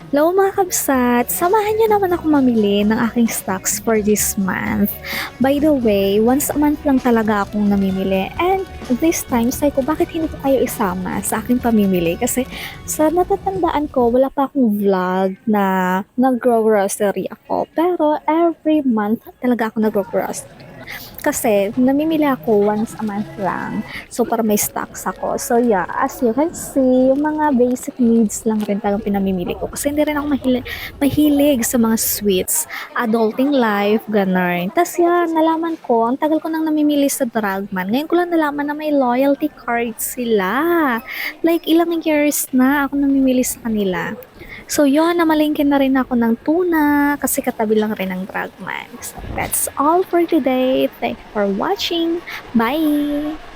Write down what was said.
Hello mga kabsat! Samahan niyo naman ako mamili ng aking stocks for this month. By the way, once a month lang talaga akong namimili. And this time, sabi ko, bakit hindi ko kayo isama sa aking pamimili? Kasi sa natatandaan ko, wala pa akong vlog na nag-grocery ako. Pero every month talaga ako nag-grocery. Kasi namimili ako once a month lang. So para may stocks ako. So yeah, as you can see, yung mga basic needs lang rin talagang pinamimili ko. Kasi hindi rin ako mahilig sa mga sweets. Adulting life, ganun. Tapos yan, nalaman ko, ang tagal ko nang namimili sa Dragman. Ngayon ko lang nalaman na may loyalty card sila. Like ilang years na ako namimili sa kanila. So yun, namalengke na rin ako ng tuna kasi katabi lang rin ng Dragman. So that's all for today. Thank you for watching. Bye!